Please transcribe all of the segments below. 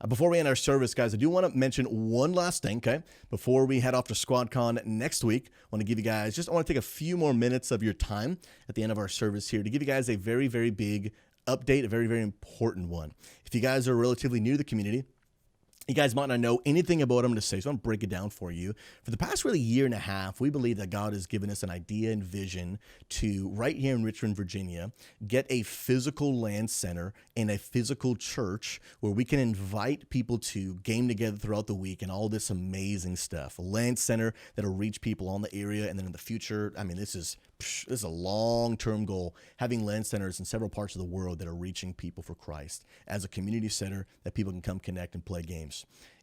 Before we end our service, guys, I do want to mention one last thing, okay? Before we head off to SquadCon next week, I want to give you guys, I want to take a few more minutes of your time at the end of our service here to give you guys a very, very big update, a very, very important one. If you guys are relatively new to the community, you guys might not know anything about what I'm going to say, so I'm going to break it down for you. For the past really year and a half, we believe that God has given us an idea and vision to, right here in Richmond, Virginia, get a physical land center and a physical church where we can invite people to game together throughout the week and all this amazing stuff. A land center that'll reach people on the area, and then in the future, I mean, this is a long-term goal, having land centers in several parts of the world that are reaching people for Christ as a community center that people can come connect and play games.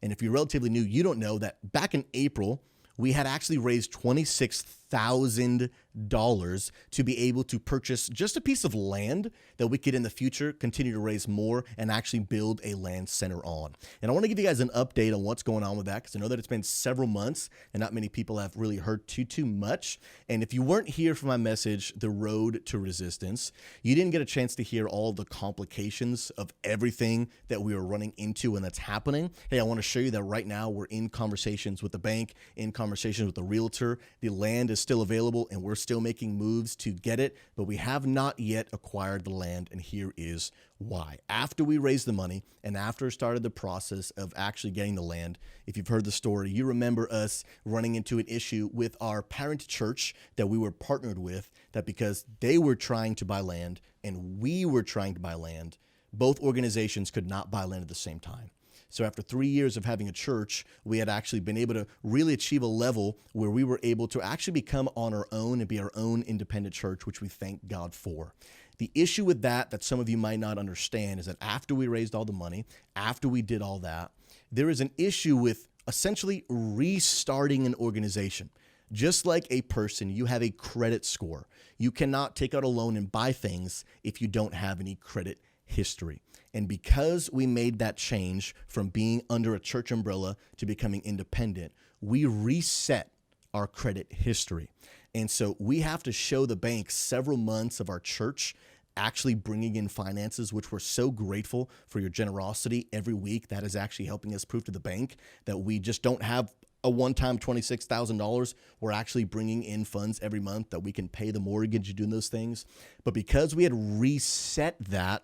And if you're relatively new, you don't know that back in April, we had actually raised $26,000 to be able to purchase just a piece of land that we could in the future continue to raise more and actually build a land center on. And I want to give you guys an update on what's going on with that, because I know that it's been several months and not many people have really heard too much. And if you weren't here for my message, The Road to Resistance, you didn't get a chance to hear all the complications of everything that we are running into and that's happening. Hey, I want to show you that right now we're in conversations with the bank, in conversations with the realtor. The land is still available and we're still making moves to get it, but we have not yet acquired the land, and here is why. After we raised the money and after started the process of actually getting the land, if you've heard the story, you remember us running into an issue with our parent church that we were partnered with, that because they were trying to buy land and we were trying to buy land, both organizations could not buy land at the same time. So after 3 years of having a church, we had actually been able to really achieve a level where we were able to actually become on our own and be our own independent church, which we thank God for. The issue with that some of you might not understand is that after we raised all the money, after we did all that, there is an issue with essentially restarting an organization. Just like a person, you have a credit score. You cannot take out a loan and buy things if you don't have any credit history. And because we made that change from being under a church umbrella to becoming independent, we reset our credit history. And so we have to show the bank several months of our church actually bringing in finances, which we're so grateful for your generosity every week. That is actually helping us prove to the bank that we just don't have a one-time $26,000. We're actually bringing in funds every month that we can pay the mortgage and doing those things. But because we had reset that,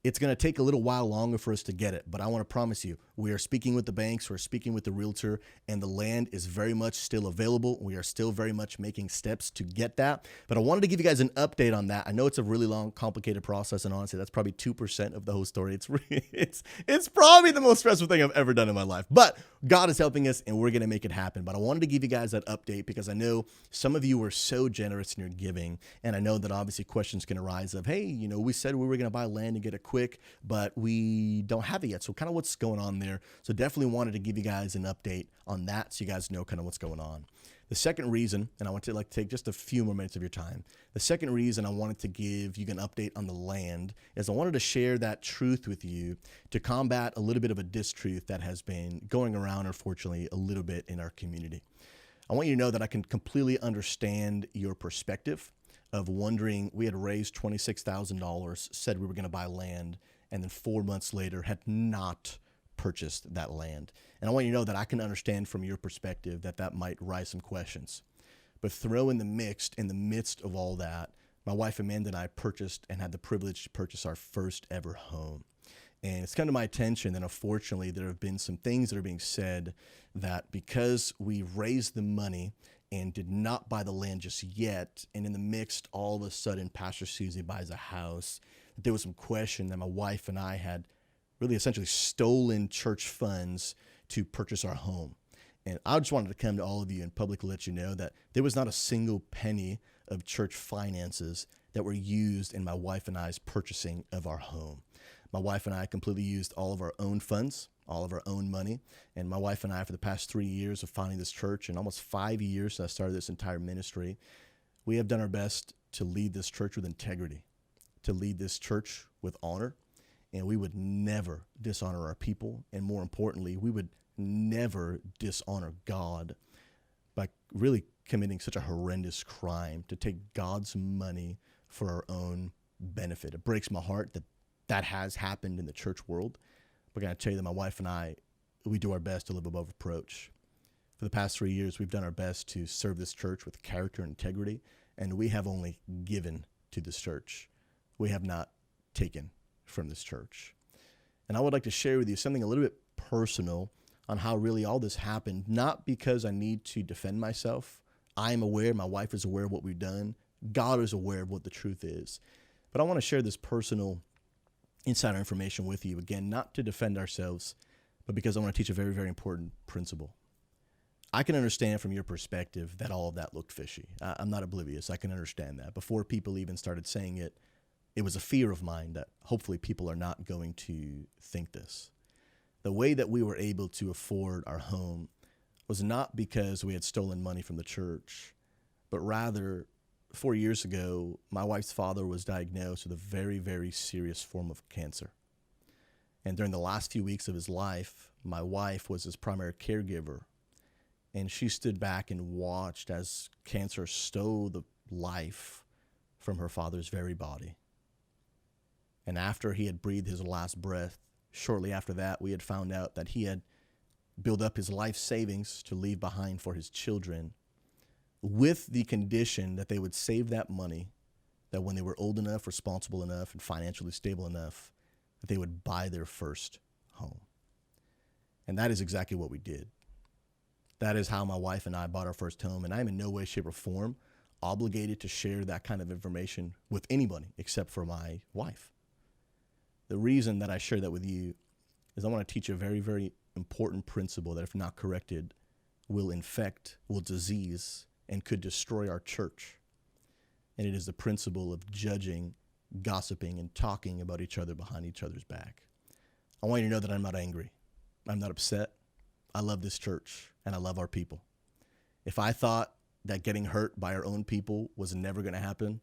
it's going to take a little while longer for us to get it, but I want to promise you, we are speaking with the banks, we're speaking with the realtor, and the land is very much still available. We are still very much making steps to get that, but I wanted to give you guys an update on that. I know it's a really long, complicated process, and honestly, that's probably 2% of the whole story. It's probably the most stressful thing I've ever done in my life, but God is helping us, and we're going to make it happen. But I wanted to give you guys that update because I know some of you were so generous in your giving, and I know that obviously questions can arise of, hey, we said we were going to buy land and get it quick, but we don't have it yet. So kind of what's going on there. So definitely wanted to give you guys an update on that so you guys know kind of what's going on. The second reason, and I want to take just a few more minutes of your time. The second reason I wanted to give you an update on the land is I wanted to share that truth with you to combat a little bit of a distruth that has been going around, unfortunately, a little bit in our community. I want you to know that I can completely understand your perspective of wondering, we had raised $26,000, said we were going to buy land, and then 4 months later had not purchased that land. And I want you to know that I can understand from your perspective that might raise some questions. But throw in the midst of all that, my wife Amanda and I purchased and had the privilege to purchase our first ever home. And it's come to my attention that unfortunately there have been some things that are being said that because we raised the money and did not buy the land just yet, and in the midst, all of a sudden, PastorSouzy buys a house, there was some question that my wife and I had really essentially stolen church funds to purchase our home. And I just wanted to come to all of you and publicly let you know that there was not a single penny of church finances that were used in my wife and I's purchasing of our home. My wife and I completely used all of our own funds, all of our own money. And my wife and I, for the past 3 years of founding this church and almost 5 years since I started this entire ministry, we have done our best to lead this church with integrity, to lead this church with honor. And we would never dishonor our people. And more importantly, we would never dishonor God by really committing such a horrendous crime to take God's money for our own benefit. It breaks my heart that has happened in the church world. But I got to tell you that my wife and I, we do our best to live above reproach. For the past 3 years, we've done our best to serve this church with character and integrity, and we have only given to this church. We have not taken from this church. And I would like to share with you something a little bit personal on how really all this happened, not because I need to defend myself. I am aware, my wife is aware of what we've done. God is aware of what the truth is. But I want to share this personal insider information with you, again, not to defend ourselves, but because I want to teach a very, very important principle. I can understand from your perspective that all of that looked fishy. I'm not oblivious. I can understand that. Before people even started saying it, it was a fear of mine that hopefully people are not going to think this. The way that we were able to afford our home was not because we had stolen money from the church, but rather 4 years ago, my wife's father was diagnosed with a very, very serious form of cancer. And during the last few weeks of his life, my wife was his primary caregiver. And she stood back and watched as cancer stole the life from her father's very body. And after he had breathed his last breath, shortly after that, we had found out that he had built up his life savings to leave behind for his children, with the condition that they would save that money, that when they were old enough, responsible enough, and financially stable enough, that they would buy their first home. And that is exactly what we did. That is how my wife and I bought our first home, and I am in no way, shape, or form obligated to share that kind of information with anybody except for my wife. The reason that I share that with you is I want to teach a very, very important principle that, if not corrected, will infect, will disease, and could destroy our church. And it is the principle of judging, gossiping, and talking about each other behind each other's back. I want you to know that I'm not angry. I'm not upset. I love this church, and I love our people. If I thought that getting hurt by our own people was never going to happen,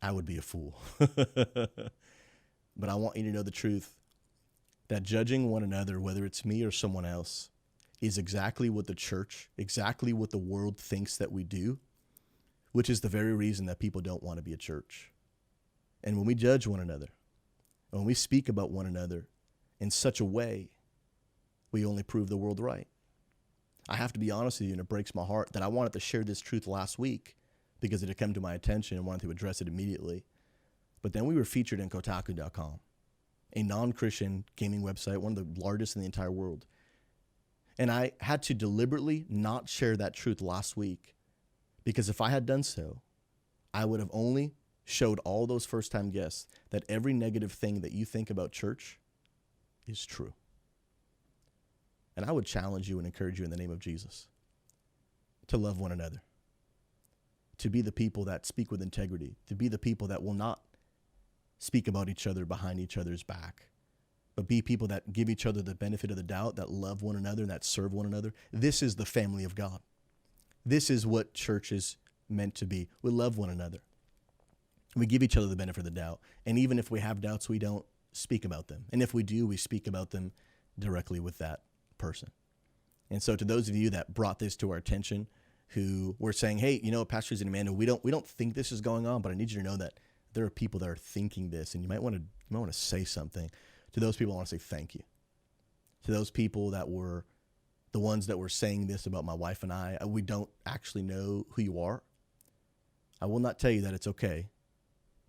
I would be a fool. But I want you to know the truth, that judging one another, whether it's me or someone else, is exactly what the church, exactly what the world thinks that we do, which is the very reason that people don't want to be a church. And when we judge one another, when we speak about one another in such a way, we only prove the world right. I have to be honest with you, and it breaks my heart that I wanted to share this truth last week because it had come to my attention and wanted to address it immediately. But then we were featured in Kotaku.com, a non-Christian gaming website, one of the largest in the entire world. And I had to deliberately not share that truth last week, because if I had done so, I would have only showed all those first-time guests that every negative thing that you think about church is true. And I would challenge you and encourage you in the name of Jesus to love one another, to be the people that speak with integrity, to be the people that will not speak about each other behind each other's back, but be people that give each other the benefit of the doubt, that love one another, and that serve one another. This is the family of God. This is what church is meant to be. We love one another. We give each other the benefit of the doubt. And even if we have doubts, we don't speak about them. And if we do, we speak about them directly with that person. And so to those of you that brought this to our attention, who were saying, hey, you know, PastorSouzy and Amanda, we don't think this is going on, but I need you to know that there are people that are thinking this, and you might want to say something. To those people, I want to say thank you. To those people that were the ones that were saying this about my wife and I, we don't actually know who you are. I will not tell you that it's okay,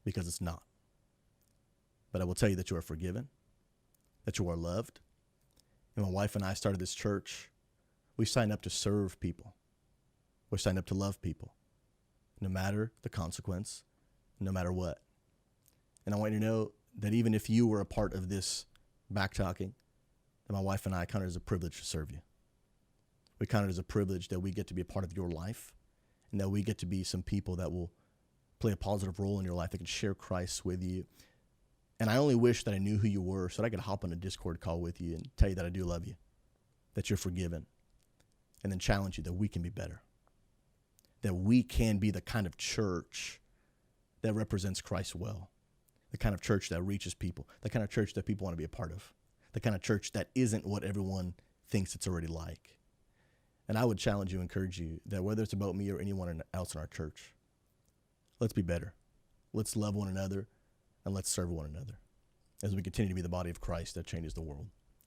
because it's not. But I will tell you that you are forgiven, that you are loved. And my wife and I started this church. We signed up to serve people. We signed up to love people, no matter the consequence, no matter what. And I want you to know that even if you were a part of this back-talking, that my wife and I count it as a privilege to serve you. We count it as a privilege that we get to be a part of your life, and that we get to be some people that will play a positive role in your life, that can share Christ with you. And I only wish that I knew who you were so that I could hop on a Discord call with you and tell you that I do love you, that you're forgiven, and then challenge you that we can be better, that we can be the kind of church that represents Christ well, the kind of church that reaches people, the kind of church that people want to be a part of, the kind of church that isn't what everyone thinks it's already like. And I would challenge you, encourage you, that whether it's about me or anyone else in our church, let's be better. Let's love one another, and let's serve one another as we continue to be the body of Christ that changes the world.